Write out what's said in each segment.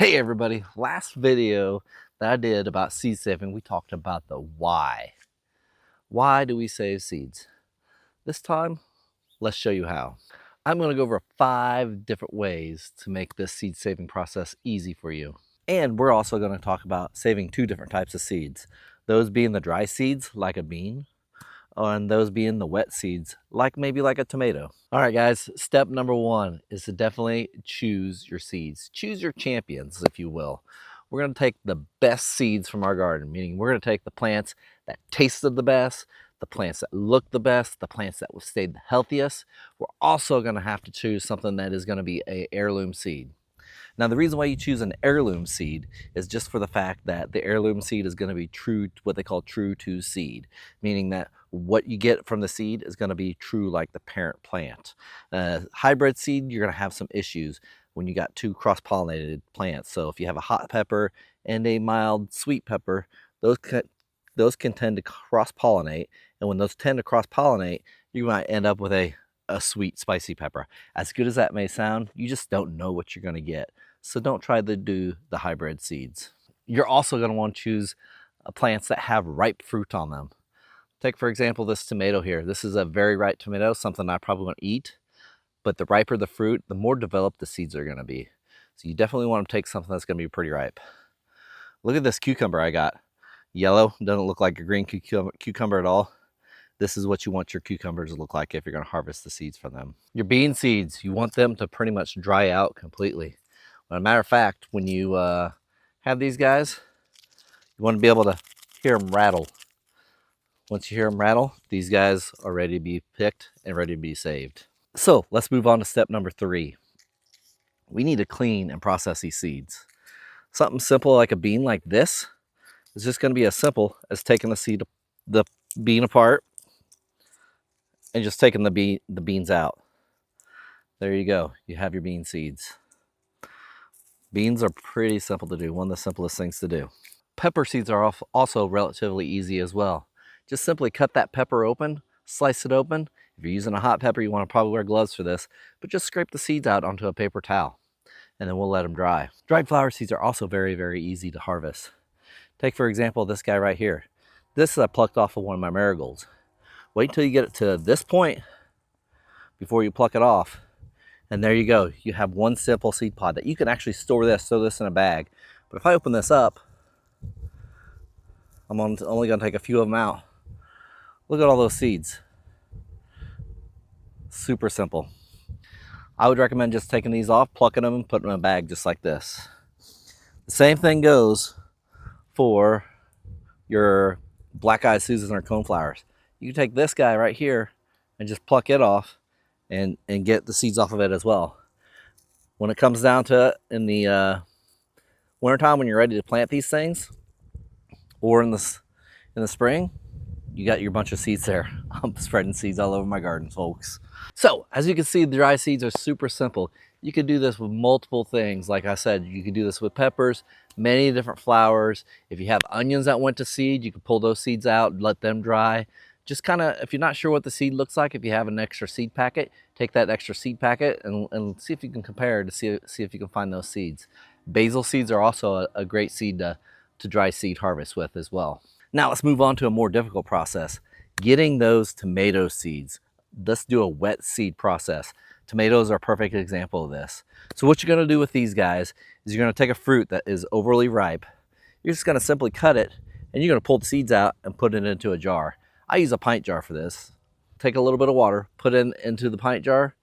Hey everybody, last video that I did about seed saving, we talked about the why. Why do we save seeds? This time, let's show you how. I'm going to go over 5 different ways to make this seed saving process easy for you. And we're also going to talk about saving 2 different types of seeds. Those being the dry seeds, like a bean, and those being the wet seeds, maybe like a tomato. All right, guys, step number 1 is to definitely choose your seeds. Choose your champions, if you will. We're going to take the best seeds from our garden, meaning we're going to take the plants that tasted the best, the plants that look the best, the plants that will stay the healthiest. We're also going to have to choose something that is going to be an heirloom seed. Now, the reason why you choose an heirloom seed is just for the fact that the heirloom seed is going to be true, what they call true to seed, meaning that what you get from the seed is going to be true like the parent plant. Hybrid seed, you're going to have some issues when you got 2 cross-pollinated plants. So if you have a hot pepper and a mild sweet pepper, those can tend to cross-pollinate, and when those tend to cross-pollinate, you might end up with a sweet spicy pepper. As good as that may sound, you just don't know what you're going to get. So don't try to do the hybrid seeds. You're also going to want to choose plants that have ripe fruit on them. Take, for example, this tomato here. This is a very ripe tomato, something I probably want to eat. But the riper the fruit, the more developed the seeds are going to be. So you definitely want to take something that's going to be pretty ripe. Look at this cucumber I got. Yellow, doesn't look like a green cucumber at all. This is what you want your cucumbers to look like if you're going to harvest the seeds from them. Your bean seeds, you want them to pretty much dry out completely. As a matter of fact, when you have these guys, you want to be able to hear them rattle. Once you hear them rattle, these guys are ready to be picked and ready to be saved. So let's move on to step number 3. We need to clean and process these seeds. Something simple like a bean like this is just going to be as simple as taking the bean apart and just taking the beans out. There you go. You have your bean seeds. Beans are pretty simple to do, one of the simplest things to do. Pepper seeds are also relatively easy as well. Just simply cut that pepper open, slice it open. If you're using a hot pepper, you want to probably wear gloves for this, but just scrape the seeds out onto a paper towel, and then we'll let them dry. Dried flower seeds are also very, very easy to harvest. Take, for example, this guy right here. This I plucked off of one of my marigolds. Wait until you get it to this point before you pluck it off. And there you go. You have one simple seed pod that you can actually throw this in a bag. But if I open this up, I'm only going to take a few of them out. Look at all those seeds. Super simple. I would recommend just taking these off, plucking them, and putting them in a bag just like this. The same thing goes for your black-eyed Susans or coneflowers. You can take this guy right here and just pluck it off and get the seeds off of it as well. When it comes down to it in the wintertime, when you're ready to plant these things, or in the spring, you got your bunch of seeds there. I'm spreading seeds all over my garden, folks. So as you can see, the dry seeds are super simple. You could do this with multiple things. Like I said, you could do this with peppers, many different flowers. If you have onions that went to seed, you could pull those seeds out and let them dry. Just kind of, if you're not sure what the seed looks like, if you have an extra seed packet, take that extra seed packet and see if you can compare to see if you can find those seeds. Basil seeds are also a great seed to dry seed harvest with as well. Now let's move on to a more difficult process, getting those tomato seeds. Let's do a wet seed process. Tomatoes are a perfect example of this. So what you're going to do with these guys is you're going to take a fruit that is overly ripe. You're just going to simply cut it, and you're going to pull the seeds out and put it into a jar. I use a pint jar for this. Take a little bit of water, put it into the pint jar,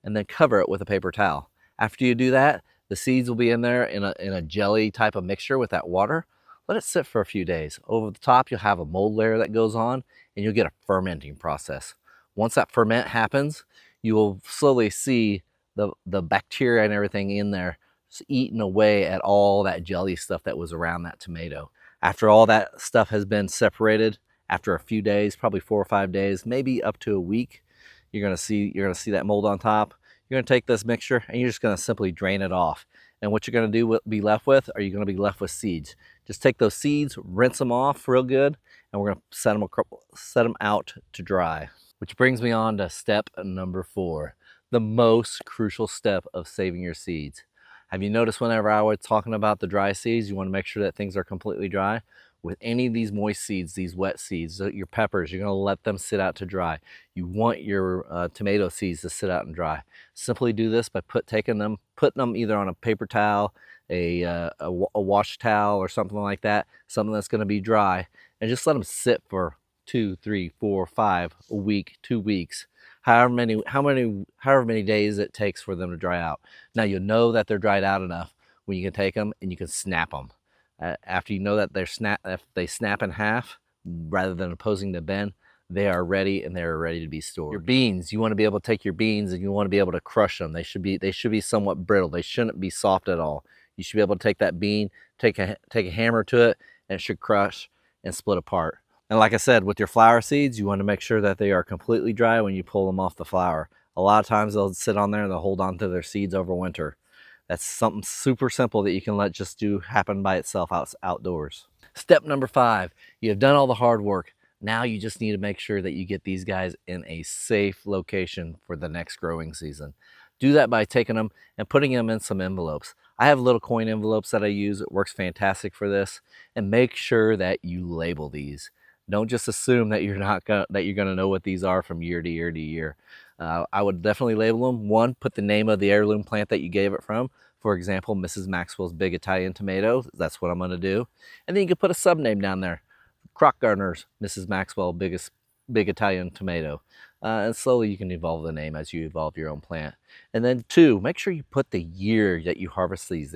and then cover it with a paper towel. After you do that, the seeds will be in there in a jelly type of mixture with that water. Let it sit for a few days. Over the top, you'll have a mold layer that goes on, and you'll get a fermenting process. Once that ferment happens, you will slowly see the bacteria and everything in there eating away at all that jelly stuff that was around that tomato. After all that stuff has been separated, after a few days, probably 4 or 5 days, maybe up to a week, you're gonna see that mold on top. You're gonna take this mixture and you're just gonna simply drain it off. And what you're gonna be left with, are you gonna be left with seeds. Just take those seeds, rinse them off real good, and we're gonna set them out to dry. Which brings me on to step number 4, the most crucial step of saving your seeds. Have you noticed whenever I was talking about the dry seeds, you want to make sure that things are completely dry? With any of these moist seeds, these wet seeds, your peppers, you're going to let them sit out to dry. You want your tomato seeds to sit out and dry. Simply do this by putting them either on a paper towel, a wash towel or something like that, something that's going to be dry, and just let them sit for 2, 3, 4, 5, a week, 2 weeks, however many days it takes for them to dry out. Now you'll know that they're dried out enough when you can take them and you can snap them. After you know that if they snap in half rather than opposing to bend, they are ready and they're ready to be stored. Your beans, you want to be able to take your beans and you want to be able to crush them. They should be somewhat brittle. They shouldn't be soft at all. You should be able to take that bean, take a hammer to it, and it should crush and split apart. And like I said, with your flower seeds, you want to make sure that they are completely dry when you pull them off the flower. A lot of times they'll sit on there and they'll hold on to their seeds over winter. That's something super simple that you can let just happen by itself outdoors. Step number 5, you have done all the hard work. Now you just need to make sure that you get these guys in a safe location for the next growing season. Do that by taking them and putting them in some envelopes. I have little coin envelopes that I use. It works fantastic for this. And make sure that you label these. Don't just assume that you're gonna know what these are from year to year to year. I would definitely label them. One, put the name of the heirloom plant that you gave it from. For example, Mrs. Maxwell's Big Italian Tomato. That's what I'm gonna do. And then you can put a sub name down there. Crock Gardener's Mrs. Maxwell Big Italian Tomato. And slowly you can evolve the name as you evolve your own plant. And then 2, make sure you put the year that you harvest these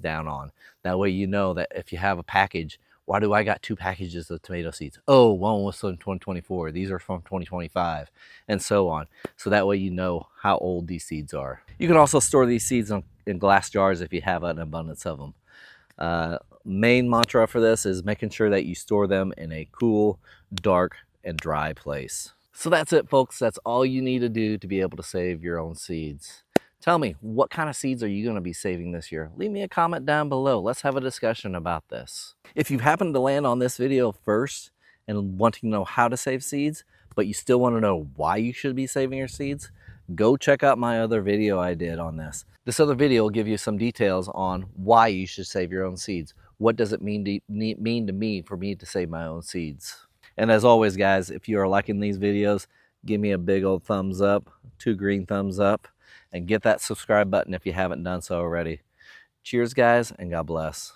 down on. That way you know that if you have a package, why do I got 2 packages of tomato seeds? Oh, one was from 2024. These are from 2025, and so on. So that way you know how old these seeds are. You can also store these seeds in glass jars if you have an abundance of them. Main mantra for this is making sure that you store them in a cool, dark, and dry place. So that's it, folks. That's all you need to do to be able to save your own seeds. Tell me, what kind of seeds are you going to be saving this year? Leave me a comment down below. Let's have a discussion about this. If you happen to land on this video first and wanting to know how to save seeds, but you still want to know why you should be saving your seeds, go check out my other video I did on this. This other video will give you some details on why you should save your own seeds. What does it mean to me for me to save my own seeds? And as always, guys, if you are liking these videos, give me a big old thumbs up, 2 green thumbs up, and get that subscribe button if you haven't done so already. Cheers, guys, and God bless.